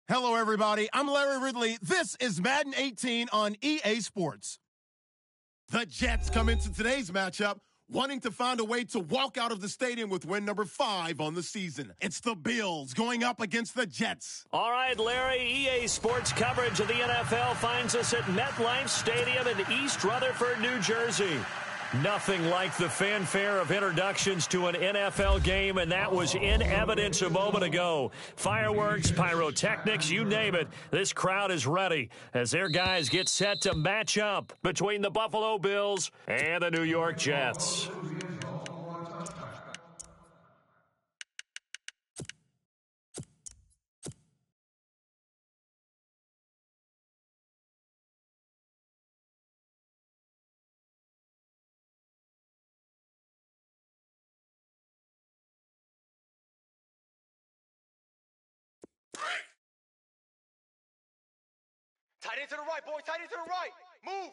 Hello, everybody. I'm Larry Ridley. This is Madden 18 on EA Sports. The Jets come into today's matchup wanting to find a way to walk out of the stadium with win number 5 on the season. It's the Bills going up against the Jets. All right, Larry, EA Sports coverage of the NFL finds us at MetLife Stadium in East Rutherford, New Jersey. Nothing like the fanfare of introductions to an NFL game, and that was in evidence a moment ago. Fireworks, pyrotechnics, you name it. This crowd is ready as their guys get set to match up between the Buffalo Bills and the New York Jets. Tight end to the right, boys. Tight end to the right. Move.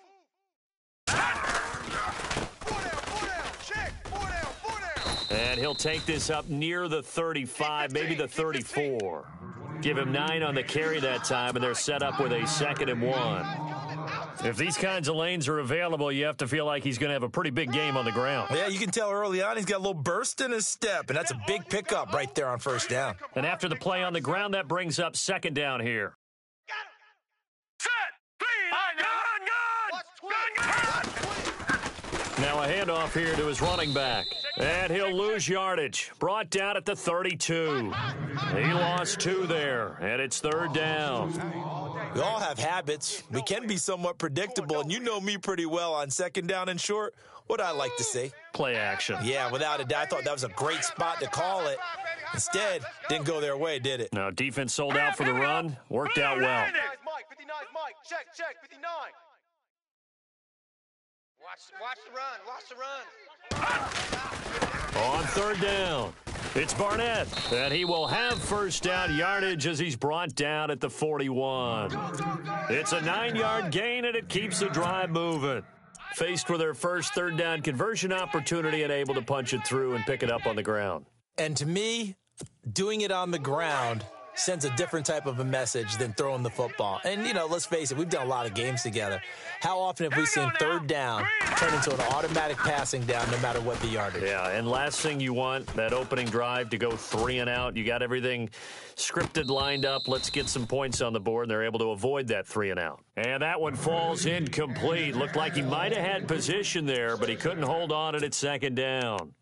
4 down. Check. 4 down. And he'll take this up near the 35, maybe the 34. Give him 9 on the carry that time, and they're set up with a 2nd and 1. If these kinds of lanes are available, you have to feel like he's going to have a pretty big game on the ground. Yeah, you can tell early on he's got a little burst in his step, and that's a big pickup right there on first down. And after the play on the ground, that brings up 2nd down here. Now a handoff here to his running back. And he'll lose yardage. Brought down at the 32. He lost 2 there, and it's 3rd down. We all have habits. We can be somewhat predictable, and you know me pretty well on 2nd down and short. What I like to say? Play action. Yeah, without a doubt. I thought that was a great spot to call it. Instead, didn't go their way, did it? Now, defense sold out for the run. Worked out well. 59's Mike. Check. 59. Watch the run. On 3rd down, it's Barnett, and he will have first down yardage as he's brought down at the 41. It's a 9-yard gain, and it keeps the drive moving. Faced with their first 3rd down conversion opportunity and able to punch it through and pick it up on the ground. And to me, doing it on the ground sends a different type of a message than throwing the football. And, you know, let's face it, we've done a lot of games together. How often have we seen 3rd down turn into an automatic passing down no matter what the yardage? Yeah, and last thing you want, that opening drive to go 3 and out. You got everything scripted, lined up. Let's get some points on the board, and they're able to avoid that 3 and out. And that one falls incomplete. Looked like he might have had position there, but he couldn't hold on at its 2nd down.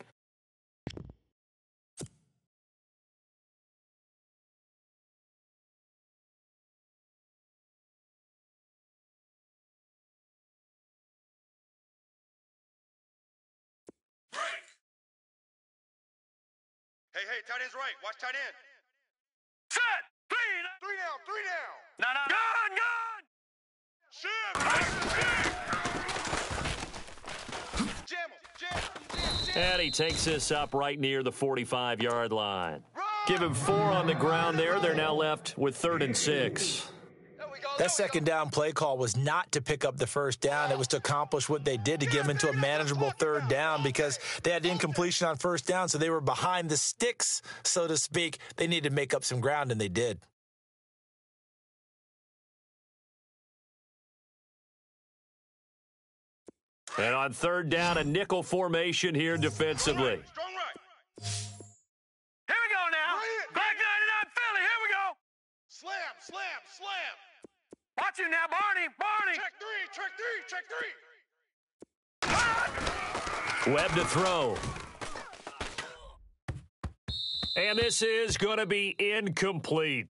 Hey, tight end's right. Watch tight end. Set! 3 down. No. Gun. Jam. And he takes this up right near the 45-yard line. Give him 4 on the ground there. They're now left with 3rd and 6. That 2nd down play call was not to pick up the first down. It was to accomplish what they did to get them into a manageable 3rd down because they had incompletion on first down, so they were behind the sticks, so to speak. They needed to make up some ground, and they did. And on 3rd down, a nickel formation here defensively. Strong right. Here we go now. Back 99 Philly. Here we go. Slam. Watch you now, Barney. Check 3. Webb to throw. And this is going to be incomplete.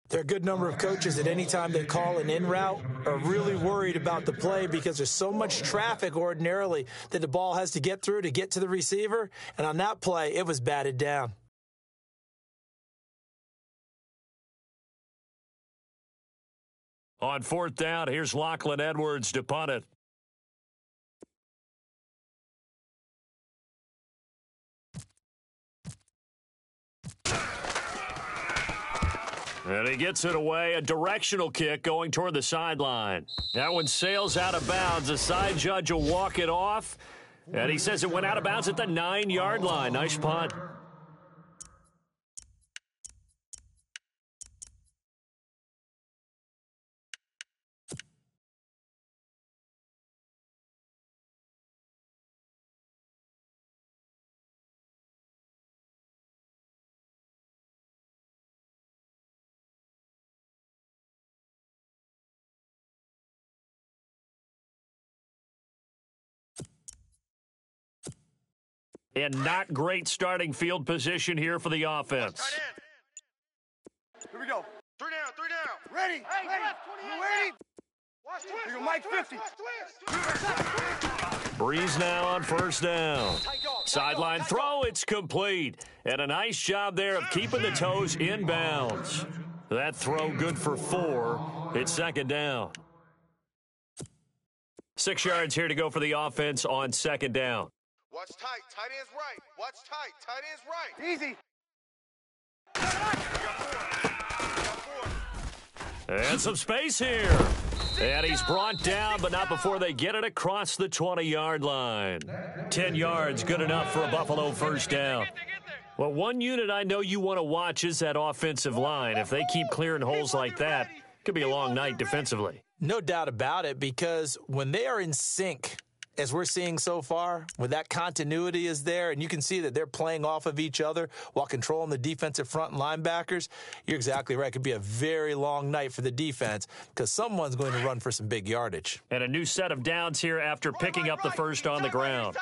There are a good number of coaches at any time they call an in route are really worried about the play because there's so much traffic ordinarily that the ball has to get through to get to the receiver. And on that play, it was batted down. On 4th down, here's Lachlan Edwards to punt it. And he gets it away, a directional kick going toward the sideline. That one sails out of bounds. The side judge will walk it off, and he says it went out of bounds at the 9-yard line. Nice punt. And not great starting field position here for the offense. Tight end. Here we go. 3 down, 3 down. Ready. Hey, ready. Watch twist. You're Mike 50. Breeze now on first down. Sideline throw, it's complete. And a nice job there of keeping the toes in bounds. That throw good for 4. It's second down. 6 yards here to go for the offense on second down. Watch tight. Tight end's right. Watch tight. Tight end's right. Easy. And some space here. And he's brought down, but not before they get it across the 20-yard line. 10 yards, good enough for a Buffalo first down. Well, one unit I know you want to watch is that offensive line. If they keep clearing holes like that, it could be a long night defensively. No doubt about it, because when they are in sync, as we're seeing so far, when that continuity is there, and you can see that they're playing off of each other while controlling the defensive front and linebackers, you're exactly right. It could be a very long night for the defense because someone's going to run for some big yardage. And a new set of downs here after picking up the first on the ground.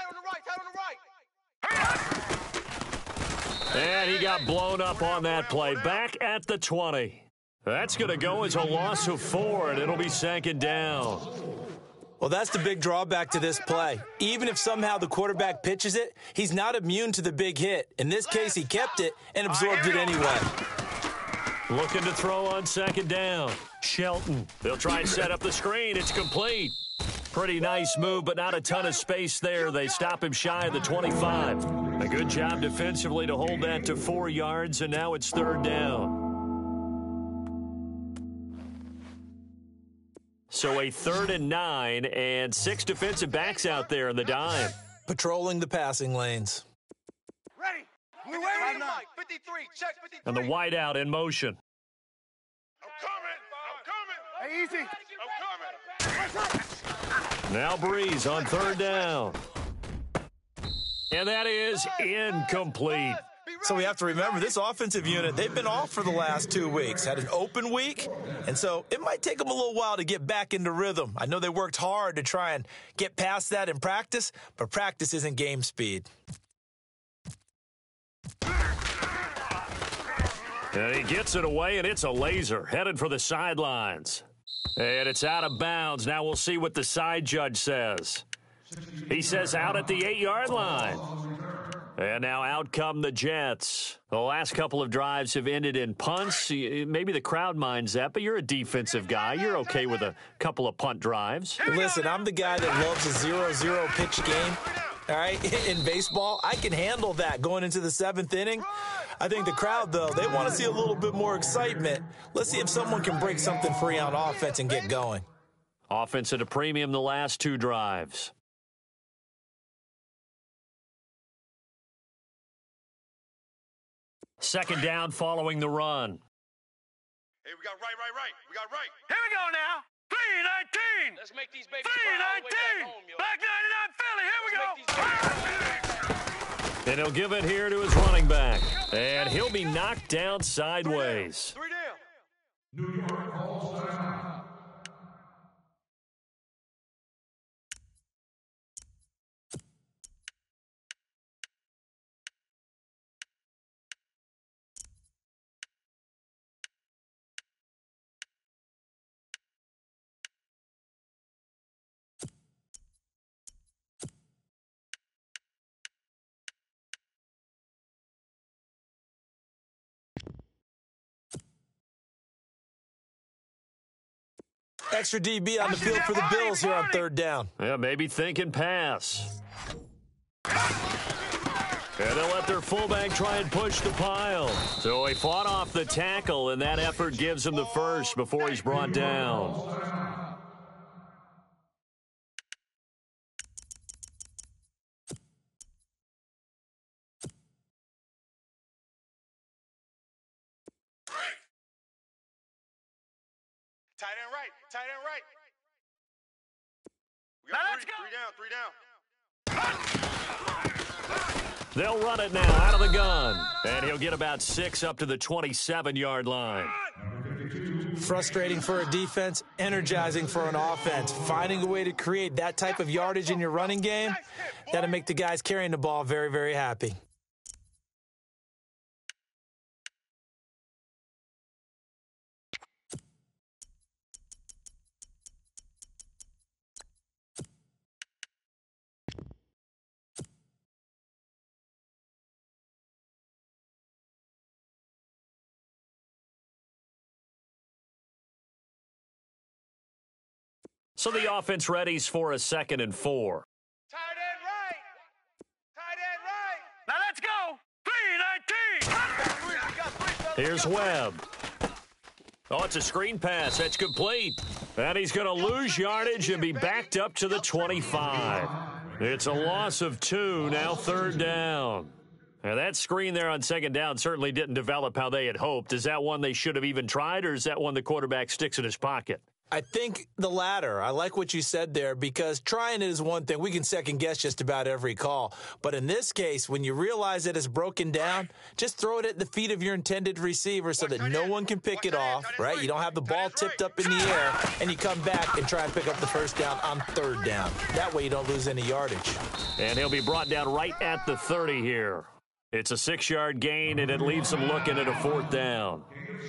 And he got blown up on that play. Back at the 20. That's going to go as a loss of 4, and it'll be second down. Well, that's the big drawback to this play. Even if somehow the quarterback pitches it, he's not immune to the big hit. In this case, he kept it and absorbed it anyway. Looking to throw on second down. Shelton. They'll try and set up the screen. It's complete. Pretty nice move, but not a ton of space there. They stop him shy of the 25. A good job defensively to hold that to 4 yards, and now it's third down. So a 3rd and 9, and 6 defensive backs out there in the dime. Patrolling the passing lanes. Ready. We're ready. 53. Check 53. And the wideout in motion. I'm coming. Hey, easy. I'm coming. Now Breeze on third down. And that is incomplete. So we have to remember this offensive unit, they've been off for the last 2 weeks, had an open week, and so it might take them a little while to get back into rhythm. I know they worked hard to try and get past that in practice, but practice isn't game speed. And he gets it away, and it's a laser headed for the sidelines. And it's out of bounds. Now we'll see what the side judge says. He says out at the 8-yard line. And now out come the Jets. The last couple of drives have ended in punts. Maybe the crowd minds that, but you're a defensive guy. You're okay with a couple of punt drives. Listen, I'm the guy that loves a 0-0 pitch game. All right, in baseball, I can handle that going into the 7th inning. I think the crowd, though, they want to see a little bit more excitement. Let's see if someone can break something free on offense and get going. Offense at a premium the last 2 drives. Second down following the run. Hey, we got right. We got right. Here we go now. 319. Let's make these babies 319. Back 99 Philly. Here we go. Philly, And he'll give it here to his running back. And he'll be knocked down sideways. 3 down. New York All-Star. Extra DB on the field for the Bills here on third down. Yeah, maybe thinking pass. And they'll let their fullback try and push the pile. So he fought off the tackle, and that effort gives him the first before he's brought down. Tight end right. We Now got let's go. 3 down. They'll run it now out of the gun. And he'll get about 6 up to the 27-yard line. Frustrating for a defense, energizing for an offense. Finding a way to create that type of yardage in your running game, that'll make the guys carrying the ball very, very happy. So the offense readies for a 2nd and 4. Tight end right. Tight end right. Now let's go. 3-19. Here's Webb. Oh, it's a screen pass. That's complete. And he's going to lose yardage and be backed up to the 25. It's a loss of 2, now 3rd down. Now, that screen there on 2nd down certainly didn't develop how they had hoped. Is that one they should have even tried, or is that one the quarterback sticks in his pocket? I think the latter. I like what you said there, because trying it is one thing. We can second guess just about every call. But in this case, when you realize that it's broken down, just throw it at the feet of your intended receiver so that no one can pick it off, right? You don't have the ball tipped up in the air, and you come back and try and pick up the 1st down on 3rd down. That way you don't lose any yardage. And he'll be brought down right at the 30 here. It's a 6-yard gain, and it leaves him looking at a 4th down.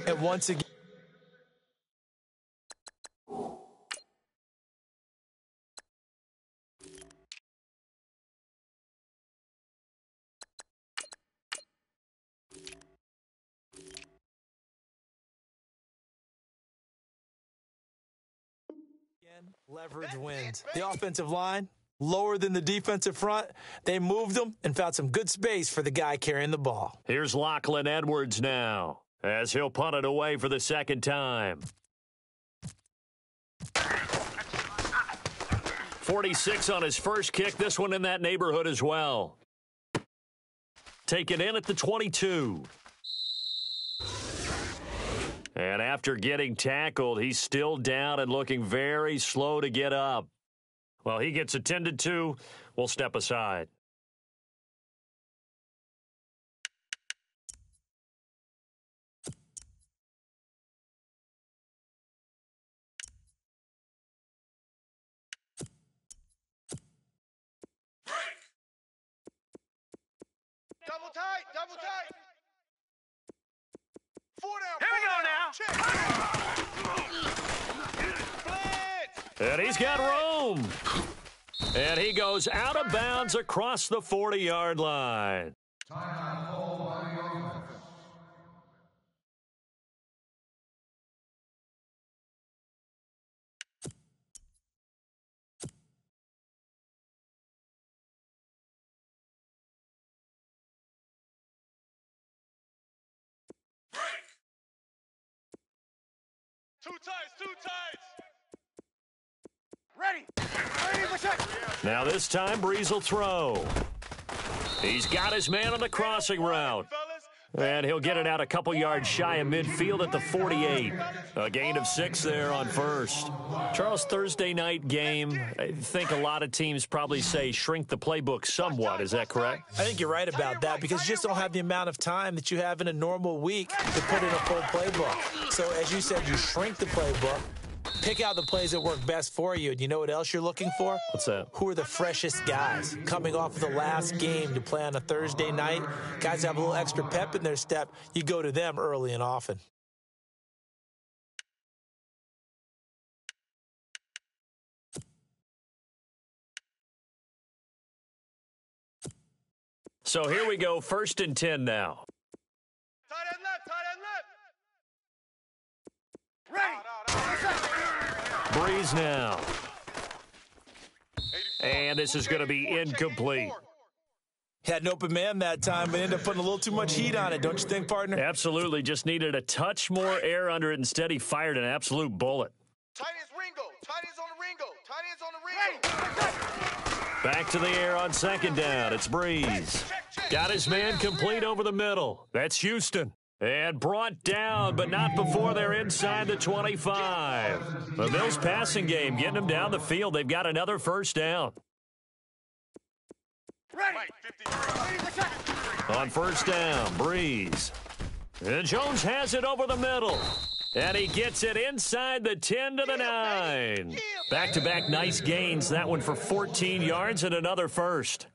And once again, leverage wins. The offensive line, lower than the defensive front. They moved them and found some good space for the guy carrying the ball. Here's Lachlan Edwards now, as he'll punt it away for the 2nd time. 46 on his first kick. This one in that neighborhood as well. Taken in at the 22. And after getting tackled, he's still down and looking very slow to get up. Well, he gets attended to. We'll step aside. Double tight, double tight. 4 down. And he's got room. And he goes out of bounds across the 40-yard line. Timeout called by the offense. Two tights. Ready. What's up? Now this time, Breeze will throw. He's got his man on the crossing route. And he'll get it out a couple yards shy of midfield at the 48. A gain of 6 there on 1st. Charles, Thursday night game, I think a lot of teams probably say shrink the playbook somewhat. Is that correct? I think you're right about that, because you just don't have the amount of time that you have in a normal week to put in a full playbook. So as you said, you shrink the playbook, pick out the plays that work best for you. And you know what else you're looking for? What's that? Who are the freshest guys coming off of the last game to play on a Thursday night? Guys have a little extra pep in their step. You go to them early and often. So here we go, 1st and 10 now. Tight end left. Ready. Breeze now. And this is going to be incomplete. Had an open man that time, but ended up putting a little too much heat on it, don't you think, partner? Absolutely. Just needed a touch more air under it. Instead, he fired an absolute bullet. Tight ends Ringo. Tight ends on the Ringo. Tight ends on the Ringo. Back to the air on 2nd down. It's Breeze. Got his man complete over the middle. That's Houston. And brought down, but not before they're inside the 25. The Bills passing game, getting them down the field. They've got another 1st down. Ready. On 1st down, Breeze. And Jones has it over the middle. And he gets it inside the 10 to the 9. Back-to-back nice gains. That one for 14 yards and another first.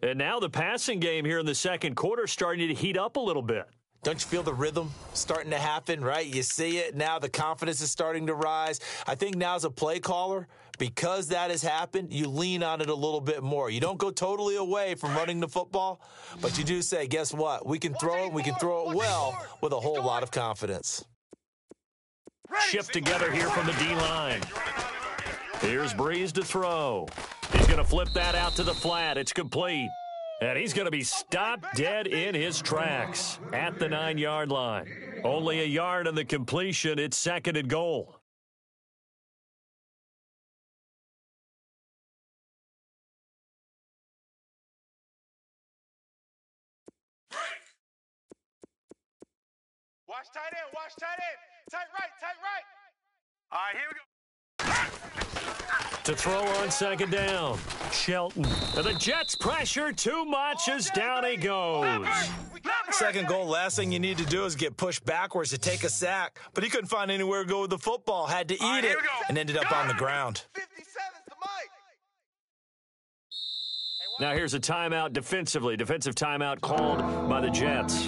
And now the passing game here in the second quarter starting to heat up a little bit. Don't you feel the rhythm starting to happen, right? You see it now. The confidence is starting to rise. I think now as a play caller, because that has happened, you lean on it a little bit more. You don't go totally away from running the football, but you do say, guess what? We can throw it. We can throw it well with a whole lot of confidence. Shift together here from the D-line. Here's Breeze to throw. He's going to flip that out to the flat. It's complete. And he's going to be stopped dead in his tracks at the 9-yard line. Only a yard on the completion. It's second and goal. Watch tight end, watch tight end. Tight right, tight right. All right, here we go. To throw on second down, Shelton. And the Jets pressure too much as down he goes. Second goal, last thing you need to do is get pushed backwards to take a sack. But he couldn't find anywhere to go with the football. Had to eat it and ended up on the ground. 57's the mic. Now here's a timeout defensively. Defensive timeout called by the Jets.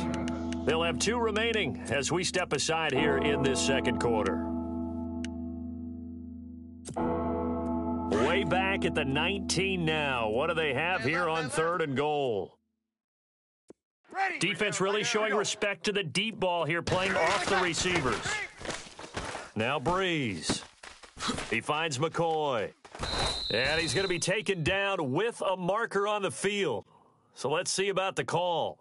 They'll have 2 remaining as we step aside here in this second quarter. Way back at the 19 now. What do they have here on third and goal? Defense really showing respect to the deep ball here, playing off the receivers. Now Breeze. He finds McCoy. And he's going to be taken down with a marker on the field. So let's see about the call.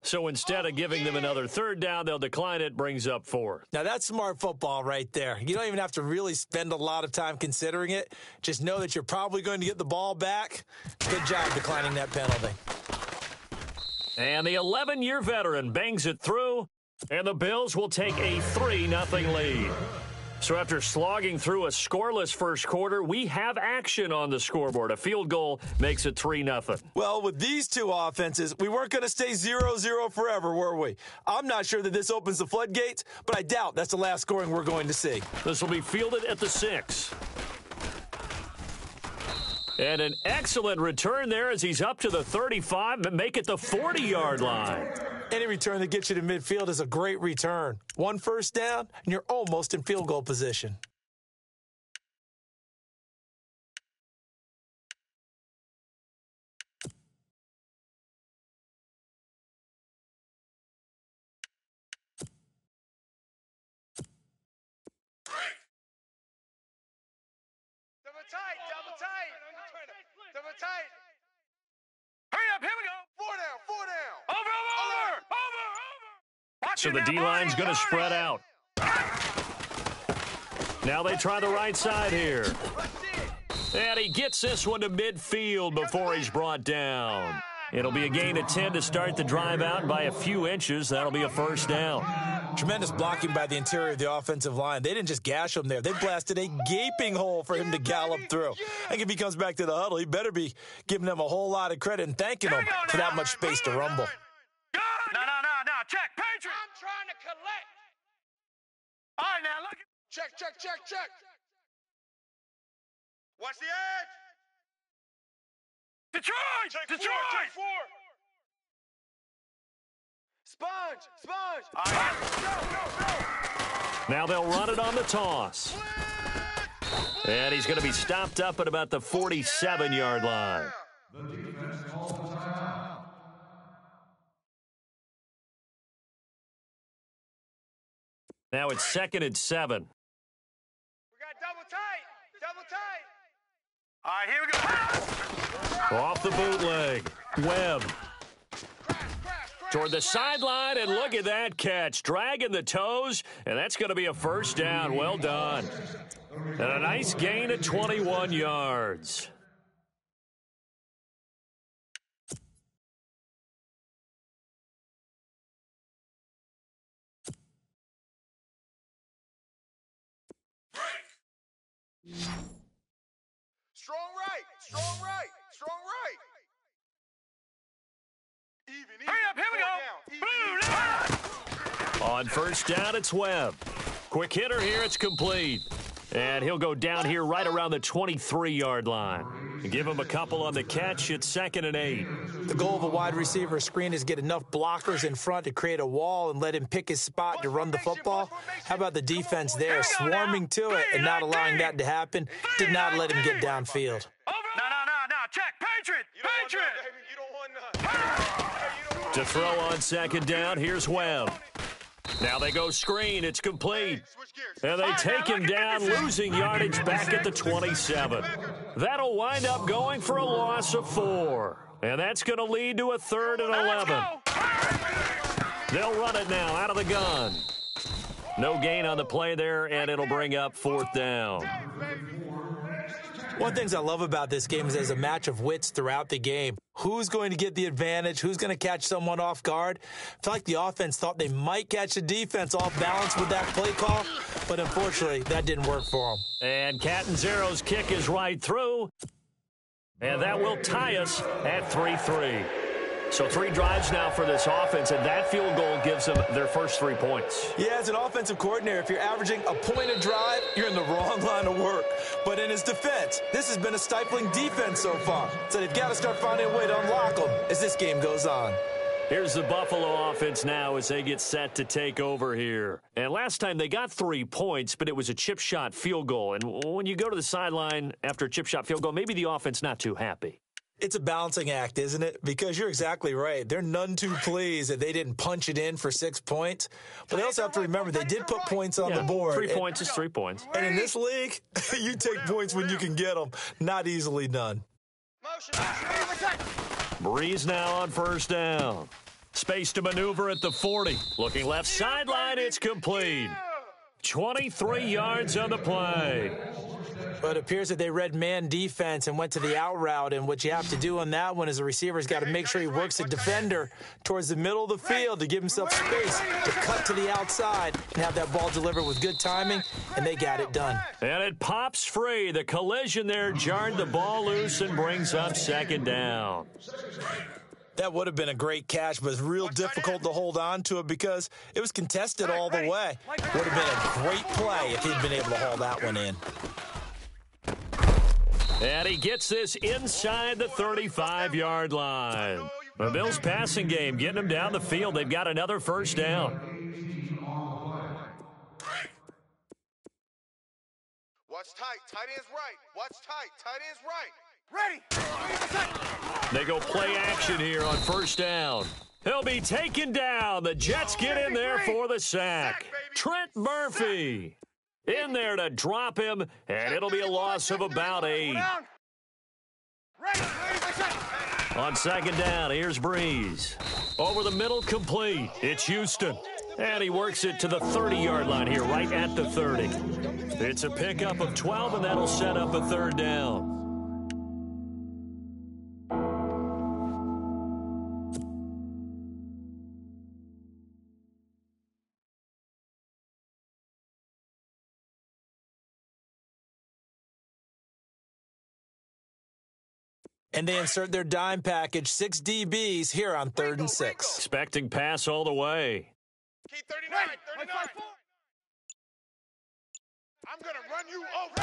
So instead of giving them another third down, they'll decline it, brings up 4. Now, that's smart football right there. You don't even have to really spend a lot of time considering it. Just know that you're probably going to get the ball back. Good job declining that penalty. And the 11-year veteran bangs it through, and the Bills will take a 3-0 lead. So after slogging through a scoreless first quarter, we have action on the scoreboard. A field goal makes it 3-0. Well, with these two offenses, we weren't going to stay 0-0 forever, were we? I'm not sure that this opens the floodgates, but I doubt that's the last scoring we're going to see. This will be fielded at the 6. And an excellent return there as he's up to the 35 and make it the 40-yard line. Any return that gets you to midfield is a great return. 1 first down, and you're almost in field goal position. Double tight, double tight. Double tight. Hurry up, here we go. 4 down, 4 down. Over. Watch So it the now, D-line's boys. going to spread out. Now they try the right side here. And he gets this one to midfield before he's brought down. It'll be a gain of 10 to start the drive out by a few inches. That'll be a first down. Tremendous blocking by the interior of the offensive line. They didn't just gash him there. They blasted a gaping hole for him to gallop through. I think if he comes back to the huddle, he better be giving them a whole lot of credit and thanking them for that much space to rumble. No. Check. Patriot. I'm trying to collect. All right, now, look. Check. Watch the edge. Detroit. Check 4. Sponge. All right. Now they'll run it on the toss. And he's going to be stopped up at about the 47-yard line. The defense calls a timeout. Now it's 2nd and 7. We got double tight. All right, here we go. Off the bootleg. Webb. Toward the sideline, and look at that catch. Dragging the toes, and that's going to be a first down. Well done. And a nice gain of 21 yards. Strong right. Even. Hurry up, here we go. Blue. On first down, it's Webb. Quick hitter here. It's complete. And he'll go down here right around the 23-yard line. Give him a couple on the catch. It's 2nd and 8. The goal of a wide receiver screen is get enough blockers in front to create a wall and let him pick his spot to run the football. How about the defense there, swarming to it and not allowing that to happen? Did not let him get downfield. No. Check. Patriot. To throw on 2nd down, here's Webb. Now they go screen. It's complete. And they take him down, losing yardage back at the 27. That'll wind up going for a loss of 4. And that's going to lead to a 3rd and 11. They'll run it now out of the gun. No gain on the play there, and it'll bring up 4th down. One of the things I love about this game is there's a match of wits throughout the game. Who's going to get the advantage? Who's going to catch someone off guard? I feel like the offense thought they might catch the defense off balance with that play call, but unfortunately, that didn't work for them. And Catanzaro's kick is right through, and that will tie us at 3-3. So 3 drives now for this offense, and that field goal gives them their first 3 points. Yeah, as an offensive coordinator, if you're averaging a point a drive, you're in the wrong line of work. But in his defense, this has been a stifling defense so far. So they've got to start finding a way to unlock them as this game goes on. Here's the Buffalo offense now as they get set to take over here. And last time they got 3 points, but it was a chip shot field goal. And when you go to the sideline after a chip shot field goal, maybe the offense not too happy. It's a balancing act, isn't it? Because you're exactly right. They're none too pleased that they didn't punch it in for 6 points. But they also have to remember they did put points on the board. 3 points is 3 points. And in this league, you take points when you can get them. Not easily done. Breeze now on 1st down. Space to maneuver at the 40. Looking left sideline, it's complete. 23 yards on the play. But it appears that they read man defense and went to the out route, and what you have to do on that one is the receiver's got to make sure he works the defender towards the middle of the field to give himself space to cut to the outside and have that ball delivered with good timing, and they got it done. And it pops free. The collision there jarred the ball loose and brings up 2nd down. That would have been a great catch, but it's real difficult to hold on to it because it was contested all the way. Would have been a great play if he'd been able to haul that one in. And he gets this inside the 35-yard line. The Bills' passing game getting them down the field. They've got another 1st down. Watch tight. Tight end's right. Watch tight. Tight end's right. Ready. They go play action here on 1st down. He'll be taken down. The Jets get in there for the sack. Trent Murphy in there to drop him, and it'll be a loss of about 8. On 2nd down, here's Breeze. Over the middle, complete. It's Houston. And he works it to the 30-yard line here, right at the 30. It's a pickup of 12, and that'll set up a 3rd down. And they insert their dime package, 6 DBs here on 3rd and 6. Expecting pass all the way. Keep 39. 39. I'm going to run you over.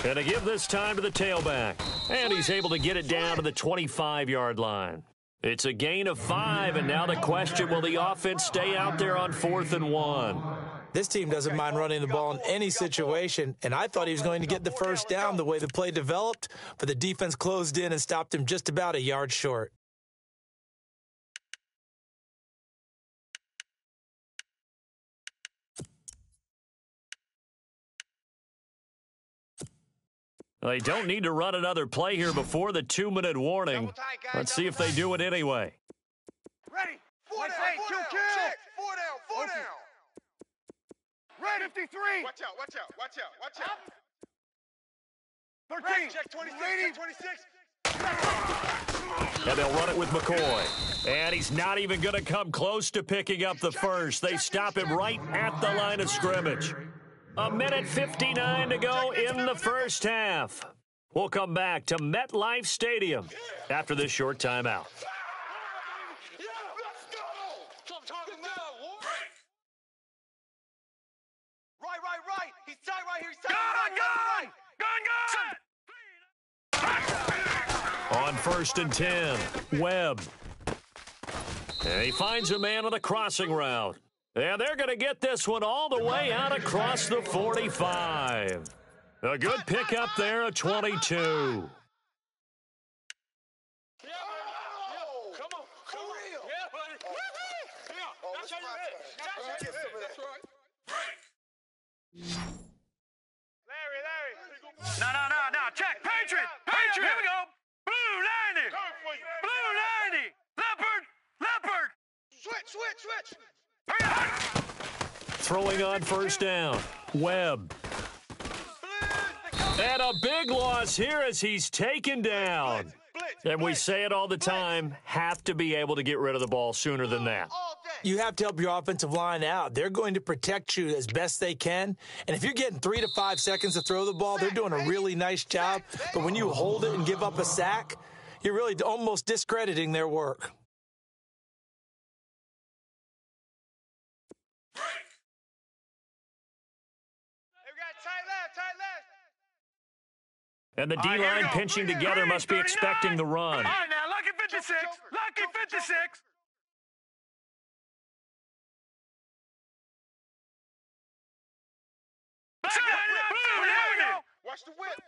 And to give this time to the tailback. And he's able to get it down to the 25-yard line. It's a gain of 5, and now the question, will the offense stay out there on 4th and 1? This team doesn't mind running the ball in any situation, and I thought he was going to get the 1st down the way the play developed, but the defense closed in and stopped him just about a yard short. They don't need to run another play here before the 2-minute warning. Let's see if they do it anyway. Ready. 4 down. 4 down. Check. 4 down. 4 down. Ready. 53. Watch out. Watch out. Watch out. Watch out. 13. Check 26. Check 26. And they'll run it with McCoy. And he's not even going to come close to picking up the first. They stop him right at the line of scrimmage. 1:59 to go in the first half. We'll come back to MetLife Stadium after this short timeout. 1st and 10. Webb. And he finds a man on the crossing route. And they're going to get this one all the way out across the 45. A good pickup there at 22. No. Check. Patriot. Here we go. Blue 90. Blue 90. Leopard. Switch. Throwing on 1st down. Webb. And a big loss here as he's taken down. And we say it all the time, have to be able to get rid of the ball sooner than that. You have to help your offensive line out. They're going to protect you as best they can. And if you're getting 3 to 5 seconds to throw the ball, they're doing a really nice job. But when you hold it and give up a sack, you're really almost discrediting their work. And the D-line pinching together must be expecting the run. All right, now, lucky 56. Lucky 56. Watch the whip.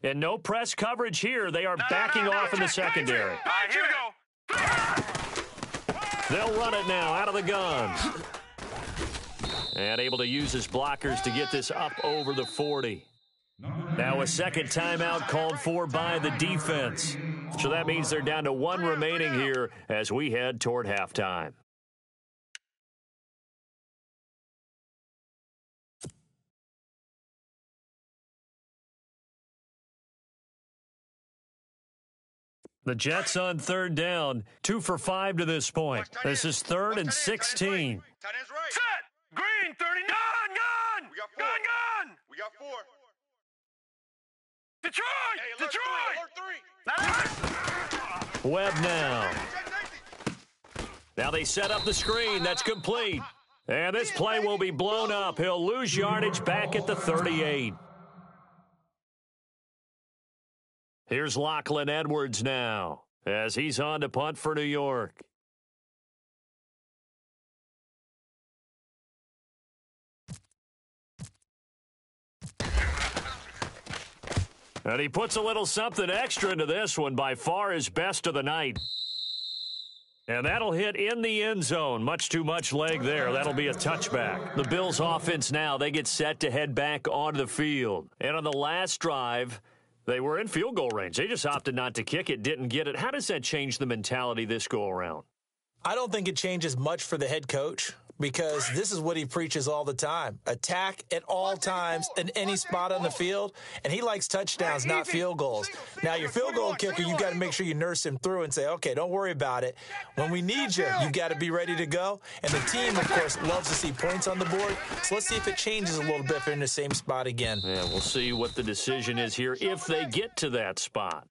And no press coverage here. They are backing off in the secondary. All right, here we go. They'll run it now out of the gun. And able to use his blockers to get this up over the 40. Now a second timeout called for by the defense. So that means they're down to 1 remaining here as we head toward halftime. The Jets on 3rd down, 2 for 5 to this point. This is 3rd and 16. Set. Green 30. Gun. We got 4. Detroit. Webb now. Now they set up the screen. That's complete. And this play will be blown up. He'll lose yardage back at the 38. Here's Lachlan Edwards now as he's on to punt for New York. And he puts a little something extra into this one, by far his best of the night. And that'll hit in the end zone. Much too much leg there. That'll be a touchback. The Bills offense now, they get set to head back onto the field. And on the last drive, they were in field goal range. They just opted not to kick it, didn't get it. How does that change the mentality this go around? I don't think it changes much for the head coach because this is what he preaches all the time. Attack at all times in any spot on the field, and he likes touchdowns, not field goals. Now, your field goal kicker, you've got to make sure you nurse him through and say, okay, don't worry about it. When we need you, you've got to be ready to go. And the team, of course, loves to see points on the board. So let's see if it changes a little bit if they're in the same spot again. Yeah, we'll see what the decision is here if they get to that spot.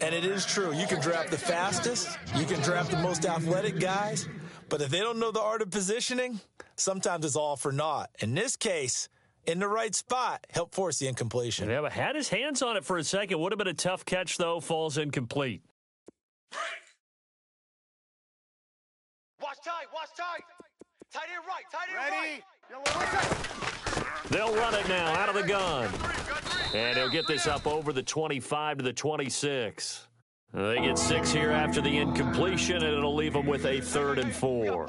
And it is true. You can draft the fastest. You can draft the most athletic guys. But if they don't know the art of positioning, sometimes it's all for naught. In this case, in the right spot, help force the incompletion. Yeah, but had his hands on it for a second. Would have been a tough catch, though. Falls incomplete. Watch tight. Tight end right. They'll run it now out of the gun. And he'll get this up over the 25 to the 26. They get 6 here after the incompletion, and it'll leave them with a 3rd and 4.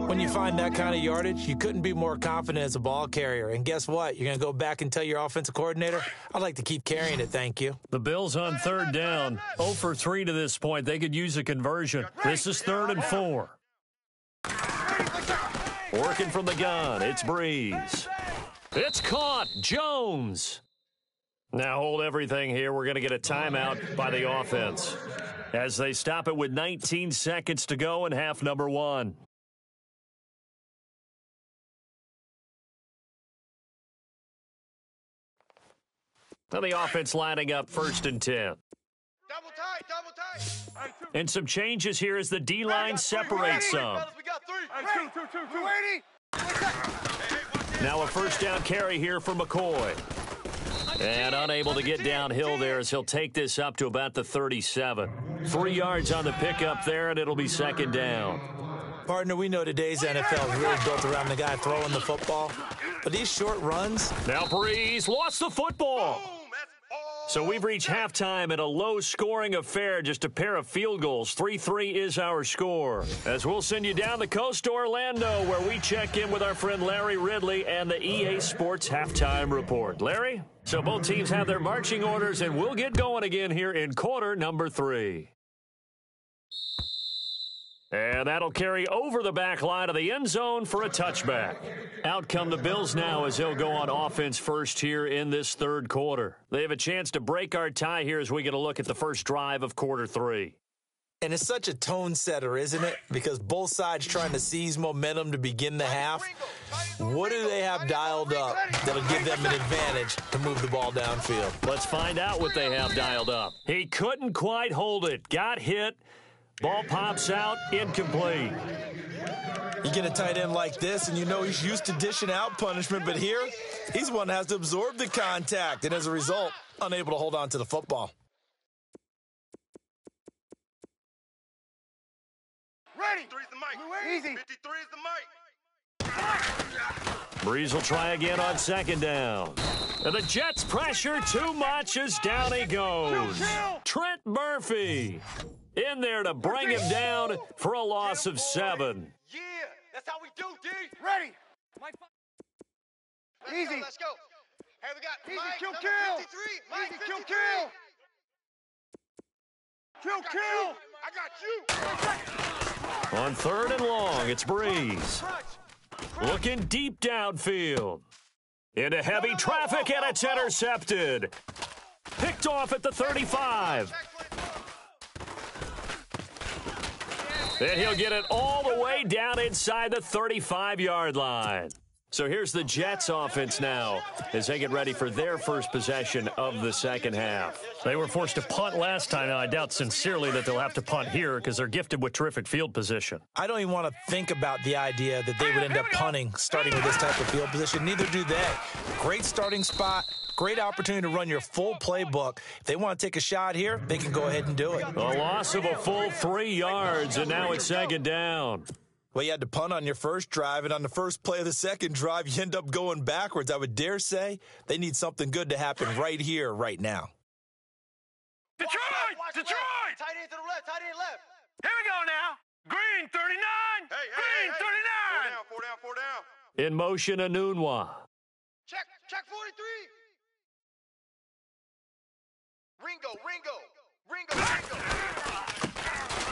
When you find that kind of yardage, you couldn't be more confident as a ball carrier. And guess what? You're going to go back and tell your offensive coordinator, I'd like to keep carrying it, thank you. The Bills on 3rd down, 0 for 3 to this point. They could use a conversion. This is 3rd and 4. Working from the gun, it's Breeze. It's caught, Jones. Now hold everything here. We're going to get a timeout by the offense as they stop it with 19 seconds to go in half number 1. Now the offense lining up 1st and 10. Double tight. And some changes here as the D-line separates some. We got 3. Ready. Now a 1st down carry here for McCoy. And unable to get downhill there as he'll take this up to about the 37. 3 yards on the pickup there, and it'll be second down. Partner, we know today's NFL is really built around the guy throwing the football. But these short runs... Now Breeze lost the football. So we've reached halftime in a low-scoring affair, just a pair of field goals. 3-3 is our score. As we'll send you down the coast to Orlando, where we check in with our friend Larry Ridley and the EA Sports Halftime Report. Larry? So both teams have their marching orders, and we'll get going again here in quarter number 3. And that'll carry over the back line of the end zone for a touchback. Out come the Bills now as they'll go on offense first here in this third quarter. They have a chance to break our tie here as we get a look at the first drive of quarter 3. And it's such a tone setter, isn't it? Because both sides trying to seize momentum to begin the half. What do they have dialed up that'll give them an advantage to move the ball downfield? Let's find out what they have dialed up. He couldn't quite hold it. Got hit. Ball pops out, incomplete. You get a tight end like this, and you know he's used to dishing out punishment, but here, he's one that has to absorb the contact, and as a result, unable to hold on to the football. Ready. 53's the mic. Easy. 53 is the mic. Breeze will try again on second down. And the Jets pressure too much as down he goes. Trent Murphy in there to bring him down for a loss of 7. Yeah, that's how we do, D. Ready. Easy. Let's go. Hey, we got easy Mike, kill. 53. Mike, easy 53. Kill. I got you. On third and long, it's Breeze. Looking deep downfield. Into heavy traffic, and it's intercepted. Picked off at the 35. And he'll get it all the way down inside the 35-yard line. So here's the Jets offense now as they get ready for their first possession of the second half. They were forced to punt last time, and I doubt sincerely that they'll have to punt here because they're gifted with terrific field position. I don't even want to think about the idea that they would end up punting starting with this type of field position. Neither do they. Great starting spot. Great opportunity to run your full playbook. If they want to take a shot here, they can go ahead and do it. A loss of a full 3 yards, and now it's second down. Well, you had to punt on your first drive, and on the first play of the second drive, you end up going backwards. I would dare say they need something good to happen right here, right now. Detroit! Detroit! Tight end to the left, tight end left. Here we go now. Green 39. Green 39. 4 down. In motion, Anunwa. Check 43. Ringo.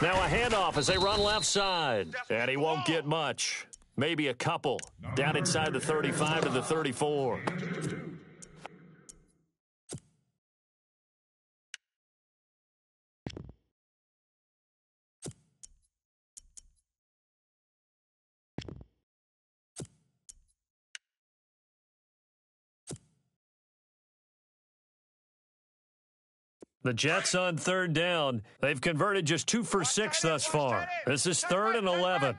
Now a handoff as they run left side. And he won't get much. Maybe a couple. Down inside the 35 to the 34. The Jets on third down. They've converted just 2 for 6 thus far. This is 3rd and 11.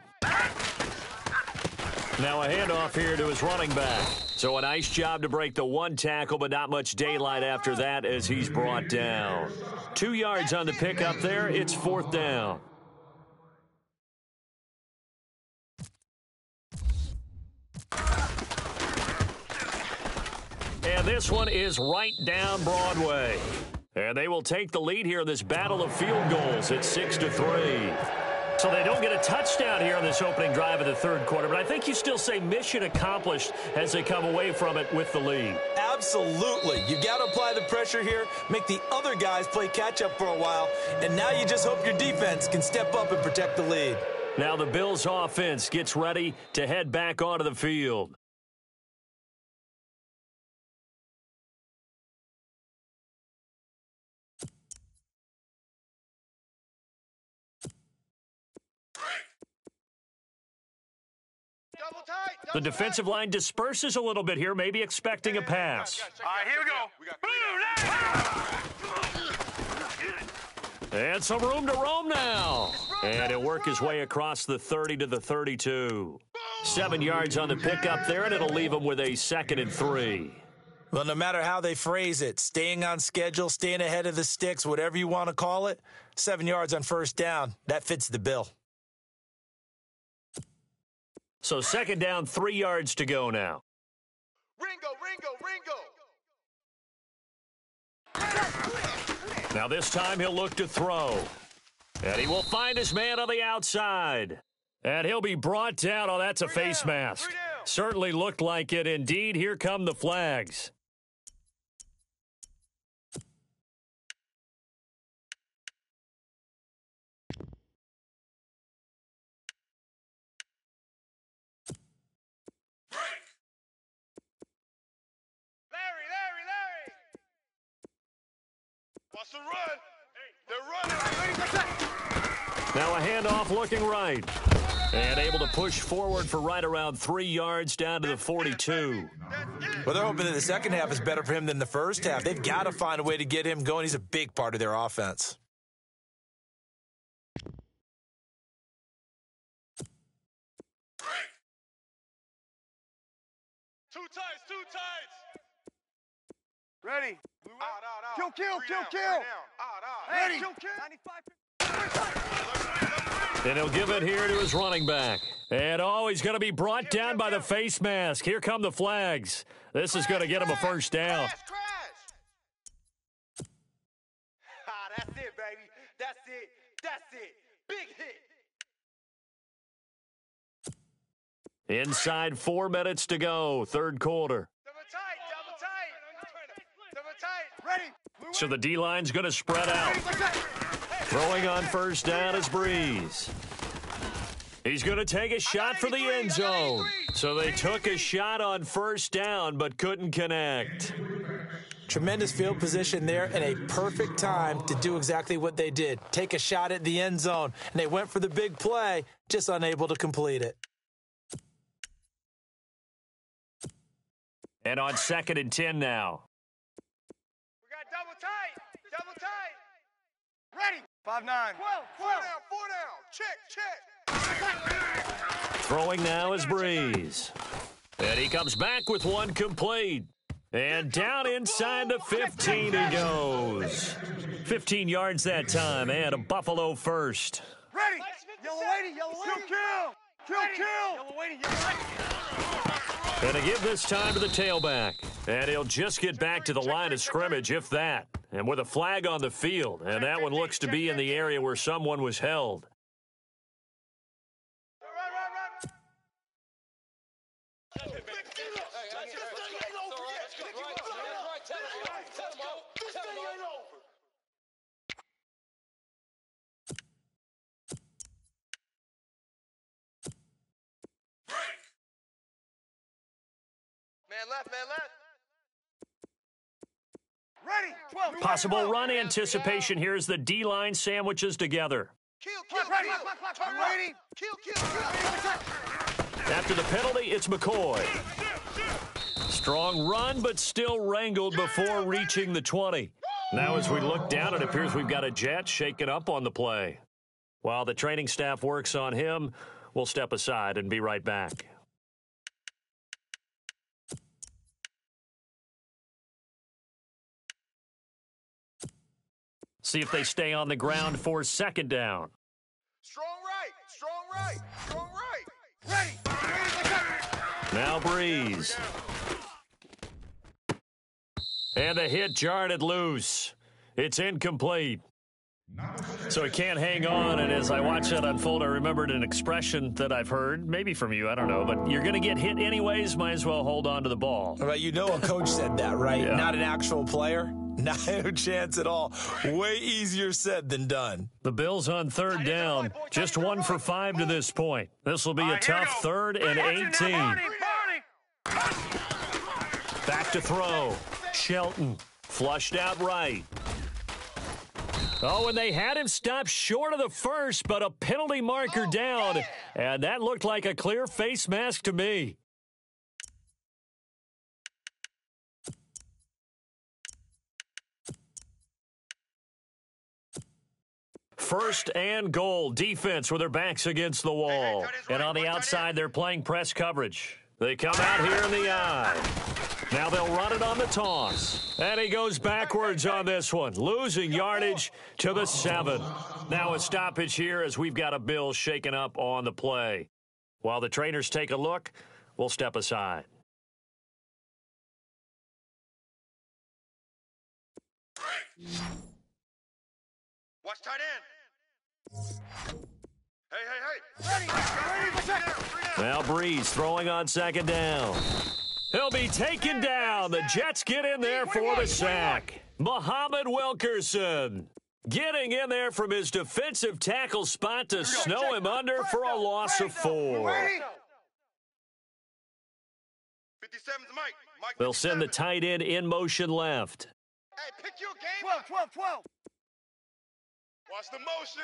Now a handoff here to his running back. So a nice job to break the 1 tackle, but not much daylight after that as he's brought down. 2 yards on the pickup there. It's 4th down. And this one is right down Broadway. And they will take the lead here in this battle of field goals at 6-3. So they don't get a touchdown here on this opening drive of the third quarter, but I think you still say mission accomplished as they come away from it with the lead. Absolutely. You've got to apply the pressure here, make the other guys play catch-up for a while, and now you just hope your defense can step up and protect the lead. Now the Bills' offense gets ready to head back onto the field. The defensive line disperses a little bit here, maybe expecting a pass. All right, here we go. And some room to roam now. And he'll work his way across the 30 to the 32. 7 yards on the pickup there, and it'll leave him with a 2nd and 3. Well, no matter how they phrase it, staying on schedule, staying ahead of the sticks, whatever you want to call it, 7 yards on first down, that fits the bill. So 2nd down, 3 yards to go now. Ringo. Now this time he'll look to throw. And he will find his man on the outside. And he'll be brought down. Oh, that's a face mask. Certainly looked like it. Indeed, here come the flags. Larry. Watch the run. They're running. Now a handoff looking right. And able to push forward for right around 3 yards down to the 42. Well, they're hoping that the second half is better for him than the first half. They've got to find a way to get him going. He's a big part of their offense. Two tights. Ready. Out. Kill. Ready. And he'll give it here to his running back. And he's going to be brought down by the face mask. Here come the flags. This is going to get him a first down. Crash. That's it, baby. That's it. Big hit. Inside 4 minutes to go, 3rd quarter. Double tight. Ready. So the D-line's going to spread out. Throwing on first down is Breeze. He's going to take a shot for the end zone. So they took a shot on first down but couldn't connect. Tremendous field position there and a perfect time to do exactly what they did. Take a shot at the end zone. And they went for the big play, just unable to complete it. And on 2nd and 10 now. We got double tight. Ready. 5-9. 4 down. Check. Throwing now is Breeze. And he comes back with one complete. And down inside the 15 he goes. 15 yards that time and a Buffalo first. Ready. Yellow lady. Kill. Yellow lady. And to give this time to the tailback. And he'll just get back to the line of scrimmage, if that. And with a flag on the field. And that one looks to be in the area where someone was held. Man left. Ready. 12. Possible run anticipation here as the D-line sandwiches together. Kill. Ready. Kill. After the penalty, it's McCoy. Strong run, but still wrangled before reaching the 20. Now as we look down, it appears we've got a Jet shaken up on the play. While the training staff works on him, we'll step aside and be right back. See if they stay on the ground for 2nd down. Strong right. Ready. Now Breeze. And the hit jarred it loose. It's incomplete. So he can't hang on, and as I watch that unfold, I remembered an expression that I've heard, maybe from you, I don't know, but you're going to get hit anyways, might as well hold on to the ball. Right, you know a coach said that, right? Yeah. Not an actual player. No chance at all. Way easier said than done. The Bills on 3rd down, just 1 for 5 to this point. This will be a tough 3rd and 18. Back to throw. Shelton flushed out right. Oh, and they had him stopped short of the first, but a penalty marker down. And that looked like a clear face mask to me. First and goal. Defense with their backs against the wall. And on the outside, they're playing press coverage. They come out here in the eye. Now they'll run it on the toss. And he goes backwards on this one, losing yardage to the 7. Now a stoppage here as we've got a Bill shaken up on the play. While the trainers take a look, we'll step aside. Watch tight end. Hey. Ready. Now Breeze throwing on 2nd down. He'll be taken down. The Jets get in there for the sack. Muhammad Wilkerson getting in there from his defensive tackle spot to snow him under for a loss of 4. 57's Mike. They'll send the tight end in motion left. Hey, pick your game. 12. Watch the motion.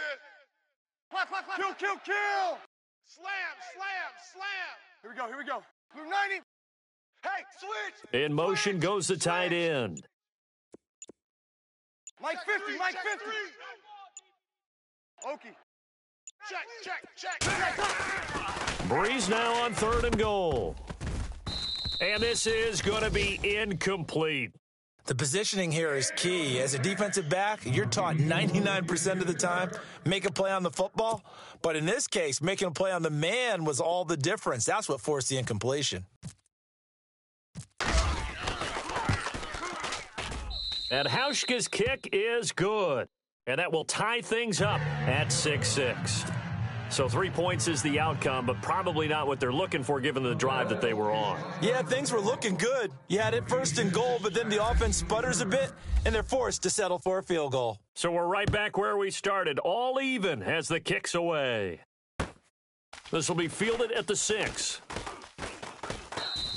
Kill. Slam. Here we go. Blue 90. Hey, switch. In motion goes the tight end. Mike 50. Okie. Check. Breeze now on 3rd and goal. And this is going to be incomplete. The positioning here is key. As a defensive back, you're taught 99% of the time, make a play on the football. But in this case, making a play on the man was all the difference. That's what forced the incompletion. And Hauschka's kick is good. And that will tie things up at 6-6. So 3 points is the outcome, but probably not what they're looking for given the drive that they were on. Yeah, things were looking good. You had it 1st and goal, but then the offense sputters a bit, and they're forced to settle for a field goal. So we're right back where we started, all even as the kick's away. This will be fielded at the 6.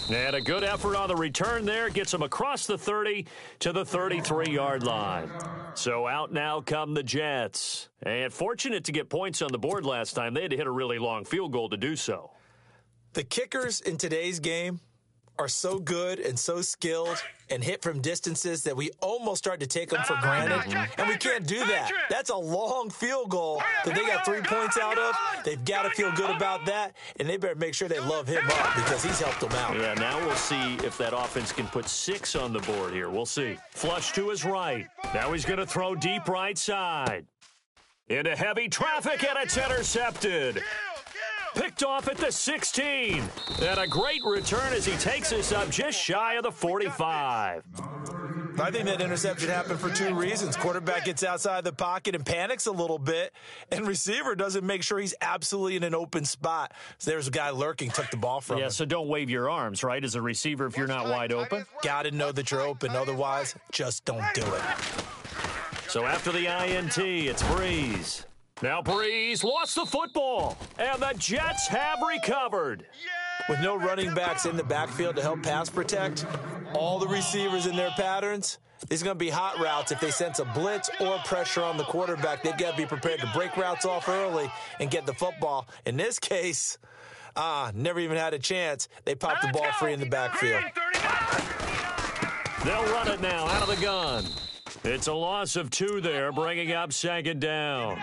And a good effort on the return there gets him across the 30 to the 33-yard line. So out now come the Jets. And fortunate to get points on the board last time. They had to hit a really long field goal to do so. The kickers in today's game are so good and so skilled and hit from distances that we almost start to take them for granted. And we can't do that. That's a long field goal that they got 3 points out of. They've got to feel good about that, and they better make sure they love him up because he's helped them out. Yeah, now we'll see if that offense can put 6 on the board here. We'll see. Flush to his right. Now he's going to throw deep right side. Into heavy traffic, and it's intercepted. Picked off at the 16. And a great return as he takes us up just shy of the 45. I think that interception happened for 2 reasons. Quarterback gets outside the pocket and panics a little bit, and receiver doesn't make sure he's absolutely in an open spot. So there's a guy lurking, took the ball from him. Yeah, so don't wave your arms, right, as a receiver if you're not wide open? Got to know that you're open. Otherwise, just don't do it. So after the INT, it's Breeze. Now Breeze lost the football, and the Jets have recovered. With no running backs in the backfield to help pass protect, all the receivers in their patterns, there's going to be hot routes if they sense a blitz or pressure on the quarterback. They've got to be prepared to break routes off early and get the football. In this case, never even had a chance. They popped the ball free in the backfield. They'll run it now out of the gun. It's a loss of 2 there, bringing up 2nd down.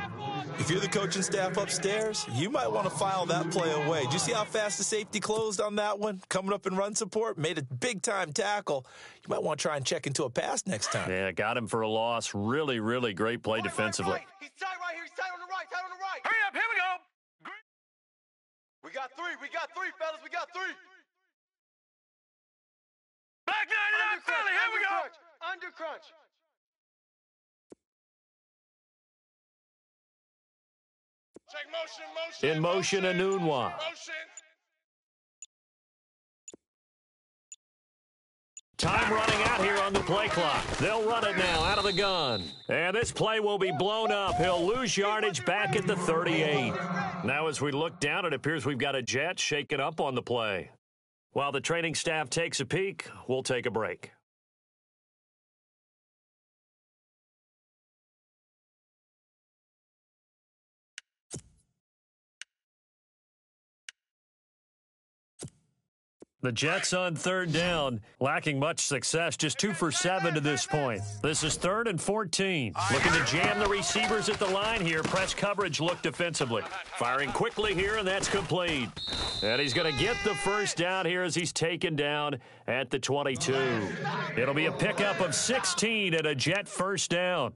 If you're the coaching staff upstairs, you might want to file that play away. Did you see how fast the safety closed on that one? Coming up in run support, made a big-time tackle. You might want to try and check into a pass next time. Yeah, got him for a loss. Really, really great play defensively. Right. He's tight right here. He's tight on the right. Hurry up, here we go. We got 3, fellas. We got 3. Black 99 Philly, here we go. Under crunch. Check motion. In motion, Anunwa. Time running out here on the play clock. They'll run it now out of the gun. And this play will be blown up. He'll lose yardage back at the 38. Now as we look down, it appears we've got a Jet shaken up on the play. While the training staff takes a peek, we'll take a break. The Jets on third down, lacking much success, just 2 for 7 to this point. This is 3rd and 14. Looking to jam the receivers at the line here. Press coverage look defensively. Firing quickly here, and that's complete. And he's going to get the first down here as he's taken down at the 22. It'll be a pickup of 16 and a Jet first down.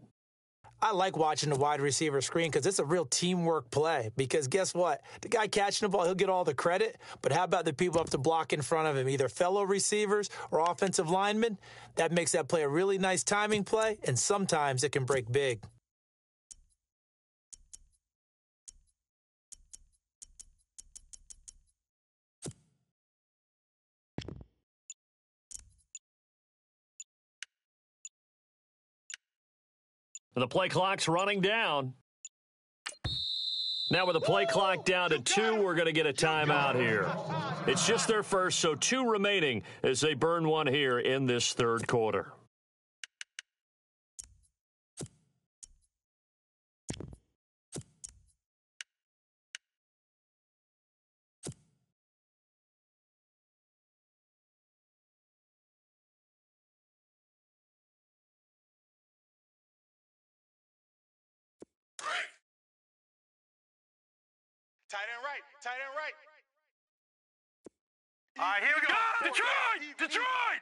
I like watching the wide receiver screen because it's a real teamwork play. Because guess what? The guy catching the ball, he'll get all the credit. But how about the people up to block in front of him, either fellow receivers or offensive linemen? That makes that play a really nice timing play, and sometimes it can break big. The play clock's running down. Now with the play clock down to 2, we're going to get a timeout here. It's just their first, so 2 remaining as they burn one here in this third quarter. Tight end right. Tight end right. All right, here we go. Detroit!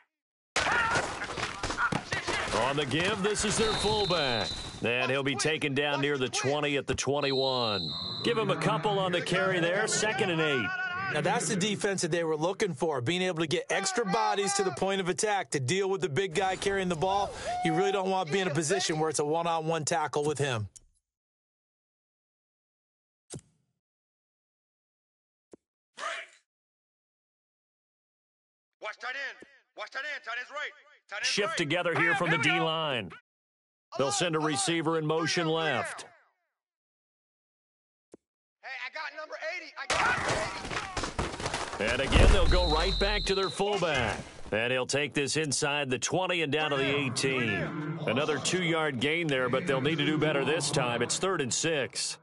On the give, this is their fullback. And he'll be taken down near the 20 at the 21. Give him a couple on the carry there, 2nd and 8. Now, that's the defense that they were looking for, being able to get extra bodies to the point of attack to deal with the big guy carrying the ball. You really don't want to be in a position where it's a one-on-one tackle with him. Watch tight end. Watch tight end. Tight end's right. Tight end's Shift right. together here from the D-line. They'll send a receiver in motion left. Hey, I got number 80. And again, they'll go right back to their fullback. And he'll take this inside the 20 and down to the 18. Another 2-yard gain there, but they'll need to do better this time. It's 3rd and 6.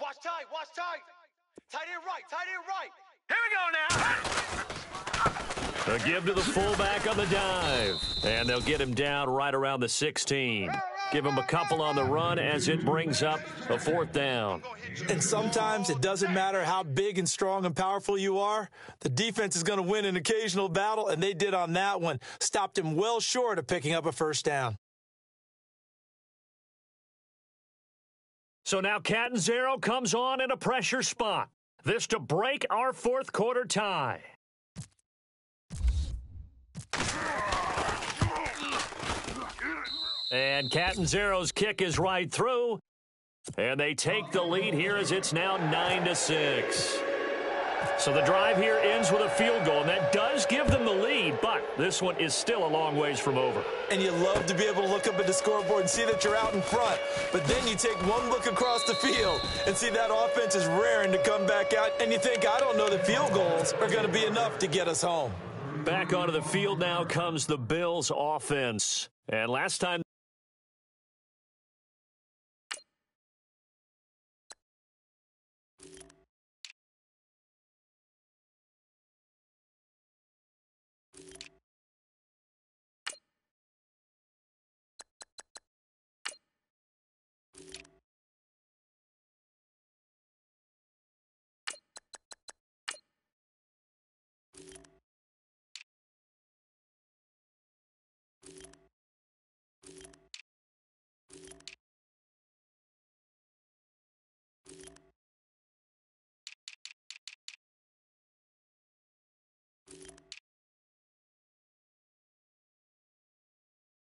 Watch tight. Watch tight. Tight end right. Tight end right. Here we go now. A give to the fullback on the dive. And they'll get him down right around the 16. Give him a couple on the run as it brings up a 4th down. And sometimes it doesn't matter how big and strong and powerful you are. The defense is going to win an occasional battle, and they did on that one. Stopped him well short of picking up a first down. So now Catanzaro comes on in a pressure spot. This to break our 4th quarter tie. And Catanzaro's kick is right through. And they take the lead here as it's now 9-6. So the drive here ends with a field goal, and that does give them the lead, but this one is still a long ways from over. And you love to be able to look up at the scoreboard and see that you're out in front. But then you take one look across the field and see that offense is raring to come back out, and you think, I don't know that field goals are going to be enough to get us home. Back onto the field now comes the Bills offense. And last time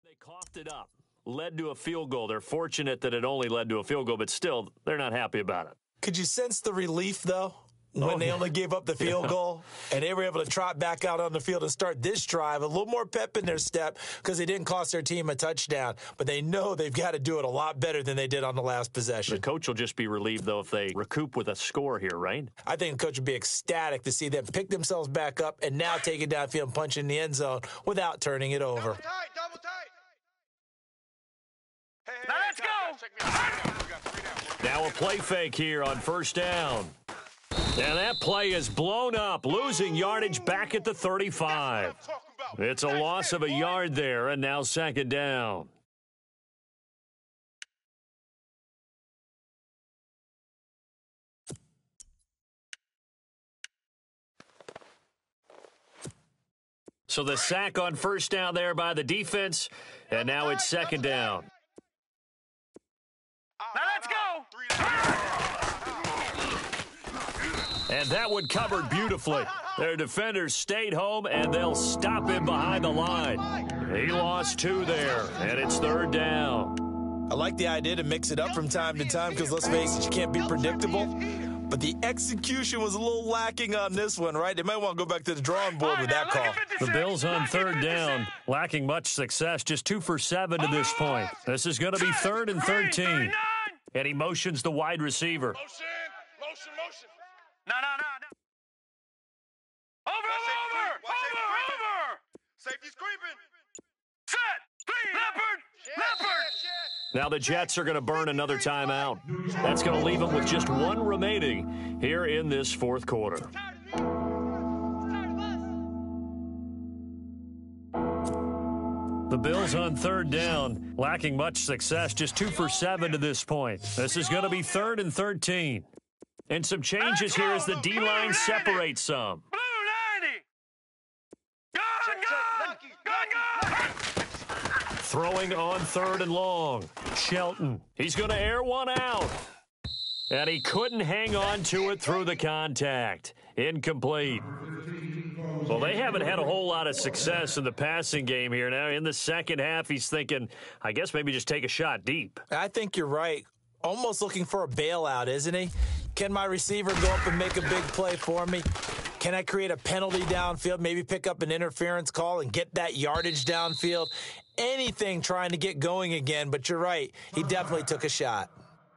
they coughed it up, led to a field goal. They're fortunate that it only led to a field goal, but still, they're not happy about it. Could you sense the relief, though, when they only gave up the field goal and they were able to trot back out on the field and start this drive, a little more pep in their step because they didn't cost their team a touchdown, but they know they've got to do it a lot better than they did on the last possession. The coach will just be relieved, though, if they recoup with a score here, right? I think the coach would be ecstatic to see them pick themselves back up and now take it downfield and punch in the end zone without turning it over. Double tight. Double tight. Now let's go. Now a play fake here on first down. And that play is blown up, losing yardage back at the 35. It's a loss of a yard there, and now second down. So the sack on first down there by the defense, and now it's second down. Now let's go. And that one covered beautifully. Their defenders stayed home, and they'll stop him behind the line. He lost 2 there, and it's third down. I like the idea to mix it up from time to time because, let's face it, you can't be predictable. But the execution was a little lacking on this one, right? They might want to go back to the drawing board with that call. The Bills on third down, lacking much success, just 2 for 7 to this point. This is going to be 3rd and 13. And he motions the wide receiver. Motion. No. Over. Safety's creeping. Set. Leopard. Now the Jets are going to burn another timeout. That's going to leave them with just 1 remaining here in this fourth quarter. The Bills on third down, lacking much success, just 2 for 7 to this point. This is going to be 3rd and 13. And some changes here as the D-line separates some. Blue 90. Gone. Throwing on 3rd and long. Shelton. He's going to air one out. And he couldn't hang on to it through the contact. Incomplete. Well, they haven't had a whole lot of success in the passing game here. Now, in the second half, he's thinking, I guess maybe just take a shot deep. I think you're right. Almost looking for a bailout, isn't he? Can my receiver go up and make a big play for me? Can I create a penalty downfield, maybe pick up an interference call and get that yardage downfield? Anything trying to get going again, but you're right. He definitely took a shot.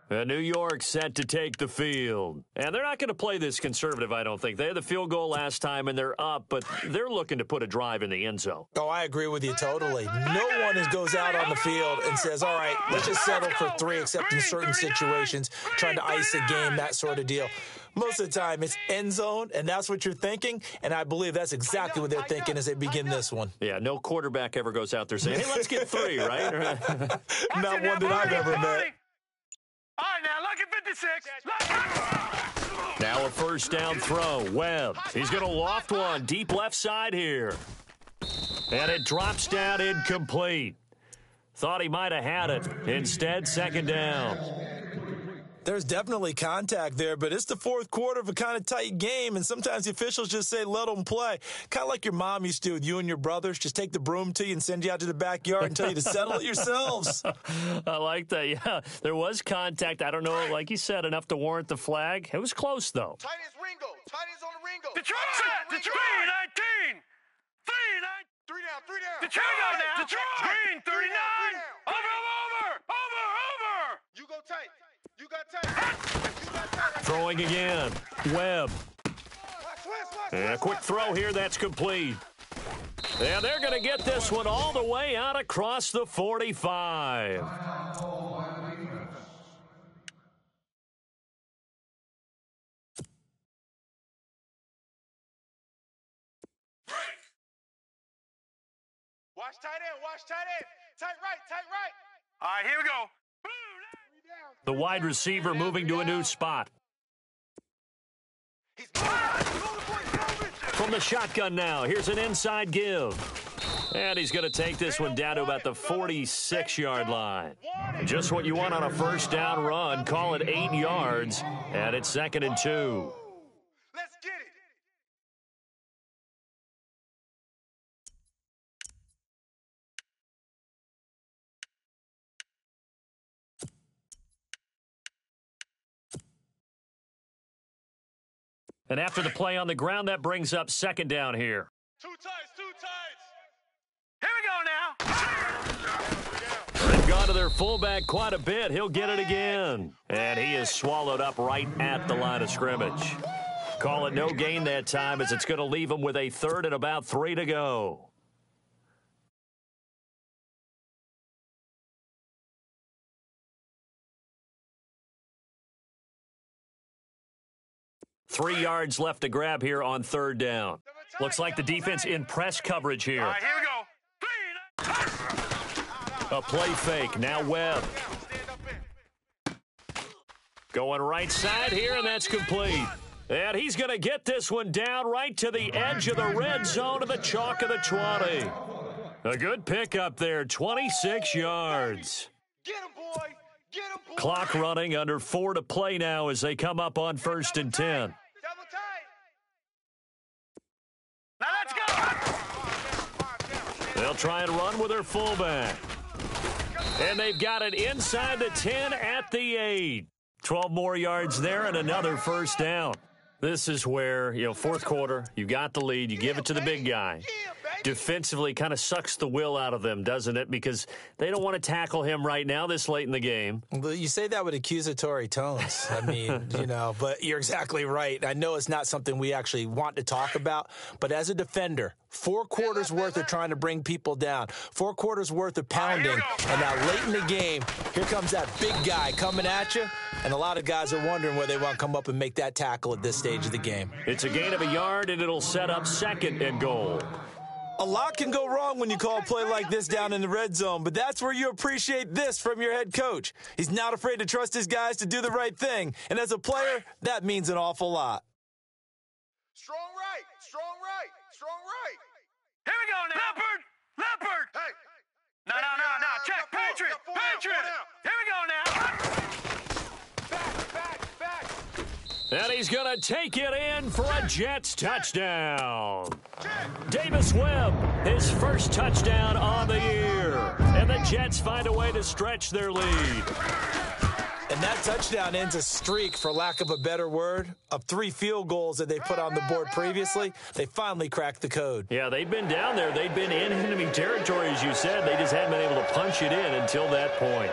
New York set to take the field. And they're not going to play this conservative, I don't think. They had the field goal last time, and they're up, but they're looking to put a drive in the end zone. Oh, I agree with you totally. No one goes out on the field and says, all right, let's just settle for 3, except in certain situations, trying to ice a game, that sort of deal. Most of the time, it's end zone, and that's what you're thinking, and I believe that's exactly what they're thinking as they begin this one. Yeah, no quarterback ever goes out there saying, hey, let's get 3, right? Not one that I've ever met. All right, now, look at 56. Now a first down throw. Webb. He's going to loft one deep left side here. And it drops down incomplete. Thought he might have had it. Instead, second down. There's definitely contact there, but it's the fourth quarter of a kind of tight game, and sometimes the officials just say, let them play. Kind of like your mom used to do with you and your brothers. Just take the broom to you and send you out to the backyard and tell you to settle it yourselves. I like that, yeah. There was contact. I don't know, like you said, enough to warrant the flag. It was close, though. Tight ends Ringo. Tight ends on the Ringo. Detroit. 3-19. 3 down. Detroit. Green, 39. Over. You go tight. You got tight. Throwing again. Webb. And a quick throw here. That's complete. And they're going to get this one all the way out across the 45. Watch tight end. Tight right. All right, here we go. The wide receiver moving to a new spot. From the shotgun now, here's an inside give. And he's going to take this one down to about the 46-yard line. Just what you want on a first down run. Call it 8 yards, and it's 2nd and 2. Let's get it. And after the play on the ground, that brings up second down here. Two tights. Here we go now. They've gone to their fullback quite a bit. He'll get it again. And he is swallowed up right at the line of scrimmage. Call it no gain that time, as it's going to leave him with a 3rd and about 3 to go. 3 yards left to grab here on third down. Looks like the defense in press coverage here. All right, here we go. A play fake. Now Webb. Going right side here, and that's complete. And he's going to get this one down right to the edge of the red zone of the chalk of the 20. A good pickup there, 26 yards. Get him, boy. Get him, boy. Clock running, under 4 to play now as they come up on 1st and 10. Double tight. Now let's go. They'll try and run with their fullback. And they've got it inside the 10 at the 8. 12 more yards there and another first down. This is where, fourth quarter, you got the lead, you give it to the big guy. Defensively kind of sucks the will out of them, doesn't it? Because they don't want to tackle him right now this late in the game. Well, you say that with accusatory tones. I mean, but you're exactly right. I know it's not something we actually want to talk about, but as a defender, 4 quarters worth of trying to bring people down, 4 quarters worth of pounding, and now late in the game, here comes that big guy coming at you, and a lot of guys are wondering where they want to come up and make that tackle at this stage of the game. It's a gain of a yard, and it'll set up 2nd and goal. A lot can go wrong when you call a play like this down in the red zone, but that's where you appreciate this from your head coach. He's not afraid to trust his guys to do the right thing, and as a player, that means an awful lot. Strong right. Strong right. Strong right. Here we go now. Leopard. Hey. No. Check. Patriot. Here we go now. Back. And he's going to take it in for a Jets touchdown. Davis Webb, his first touchdown on the year. And the Jets find a way to stretch their lead. And that touchdown ends a streak, for lack of a better word, of 3 field goals that they put on the board previously. They finally cracked the code. Yeah, they'd been down there. They'd been in enemy territory, as you said. They just hadn't been able to punch it in until that point.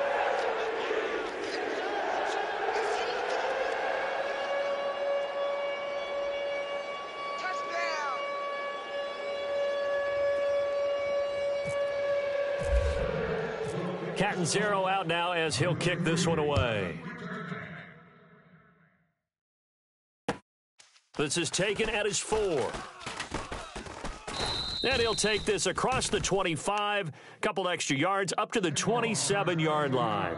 Catanzaro out now as he'll kick this one away. This is taken at his 4. And he'll take this across the 25, couple extra yards up to the 27-yard line.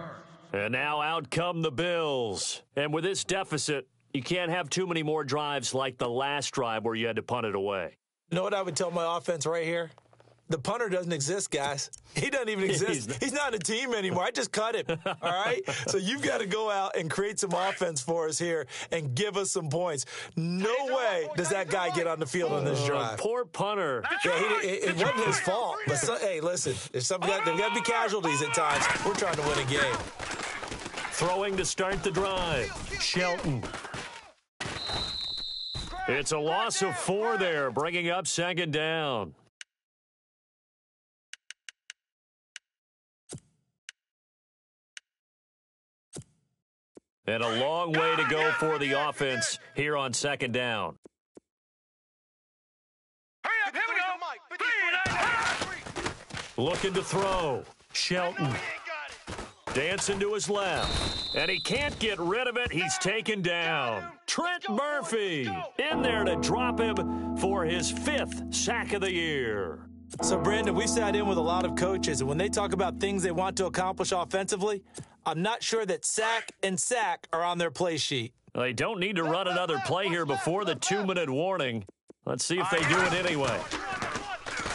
And now out come the Bills. And with this deficit, you can't have too many more drives like the last drive where you had to punt it away. You know what I would tell my offense right here? The punter doesn't exist, guys. He doesn't even exist. He's not a team anymore. I just cut him, all right? So you've got to go out and create some offense for us here and give us some points. No way does that guy get on the field on this drive. Poor punter. Yeah, it wasn't his fault. But, hey, listen, there's got to be casualties at times. We're trying to win a game. Throwing to start the drive. Shelton. It's a loss of 4 there, bringing up 2nd down. And a long way to go for the offense here on 2nd down. Hurry up, here we go. Looking to throw. Shelton. Dancing to his left. And he can't get rid of it. He's taken down. Trent Murphy in there to drop him for his 5th sack of the year. So, Brandon, we sat in with a lot of coaches, and when they talk about things they want to accomplish offensively, I'm not sure that sack and sack are on their play sheet. They don't need to run another play here before the 2-minute warning. Let's see if they do it anyway.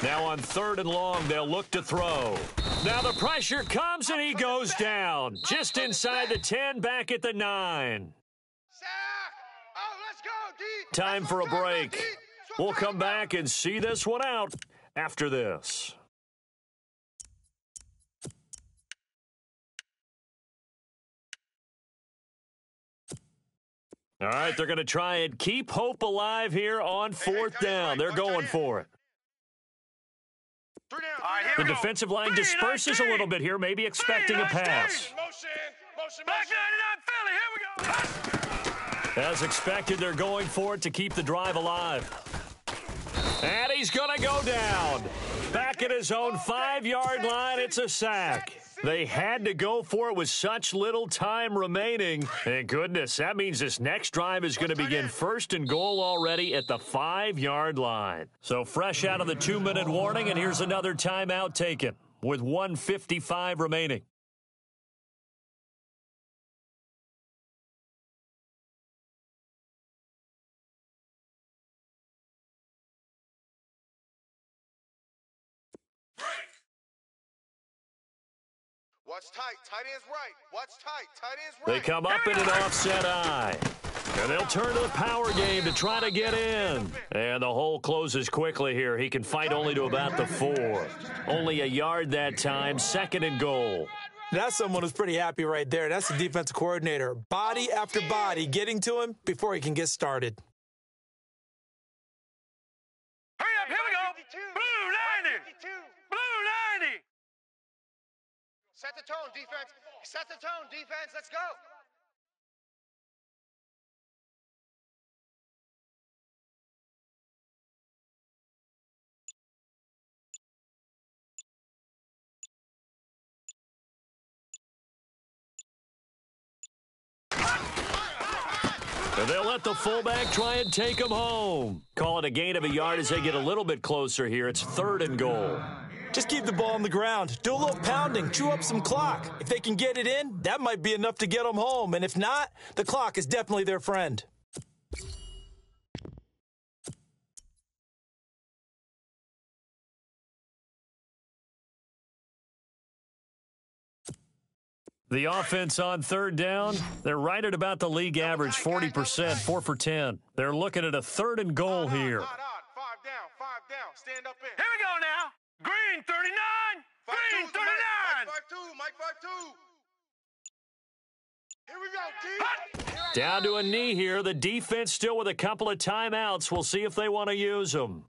Now on 3rd and long, they'll look to throw. Now the pressure comes, and he goes down. Just inside the 10, back at the 9. Time for a break. We'll come back and see this one out after this. All right, they're going to try and keep hope alive here on 4th down. They're going for it. The defensive line disperses a little bit here, maybe expecting a pass. Back 99 Philly, here we go. As expected, they're going for it to keep the drive alive. And he's going to go down. Back at his own 5-yard line, it's a sack. They had to go for it with such little time remaining. And goodness, that means this next drive is going to begin 1st and goal already at the 5-yard line. So fresh out of the 2-minute warning, and here's another timeout taken with 1:55 remaining. Watch tight. Tight end's right. Watch tight. Tight end's right. They come up in an offset eye. And they'll turn to the power game to try to get in. And the hole closes quickly here. He can fight only to about the 4. Only a yard that time. 2nd and goal. That's someone who's pretty happy right there. That's the defensive coordinator. Body after body getting to him before he can get started. Hurry up, here we go. Blue 90. Blue 90. Set the tone, defense. Set the tone, defense. Let's go. And they'll let the fullback try and take him home. Call it a gain of a yard as they get a little bit closer here. It's 3rd and goal. Just keep the ball on the ground. Do a little pounding. Chew up some clock. If they can get it in, that might be enough to get them home. And if not, the clock is definitely their friend. The offense on 3rd down, they're right at about the league average, 40%, 4 for 10. They're looking at a 3rd and goal here. 5 down. Stand up in. Here we go now. Green 39. Green 39. Mike 5-2. Here we go, D. Down to a knee here. The defense still with a couple of timeouts. We'll see if they want to use them.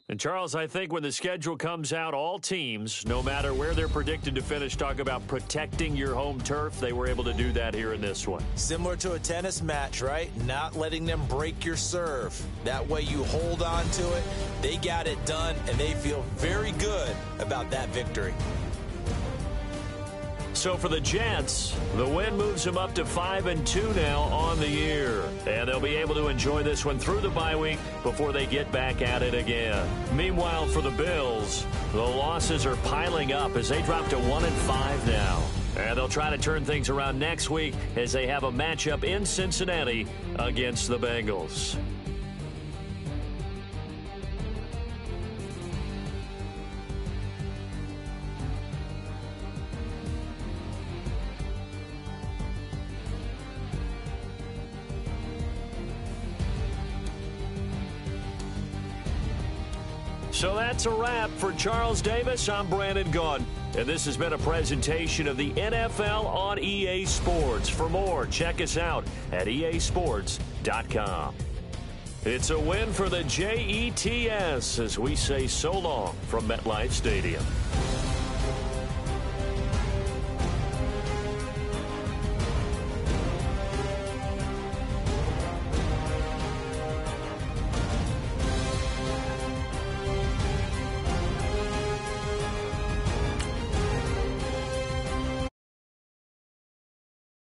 And, Charles, I think when the schedule comes out, all teams, no matter where they're predicted to finish, talk about protecting your home turf. They were able to do that here in this one. Similar to a tennis match, right? Not letting them break your serve. That way you hold on to it. They got it done, and they feel very good about that victory. So for the Jets, the win moves them up to 5-2 now on the year. And they'll be able to enjoy this one through the bye week before they get back at it again. Meanwhile, for the Bills, the losses are piling up as they drop to 1-5 now. And they'll try to turn things around next week as they have a matchup in Cincinnati against the Bengals. So that's a wrap. For Charles Davis, I'm Brandon Gaudin. And this has been a presentation of the NFL on EA Sports. For more, check us out at easports.com. It's a win for the Jets as we say so long from MetLife Stadium.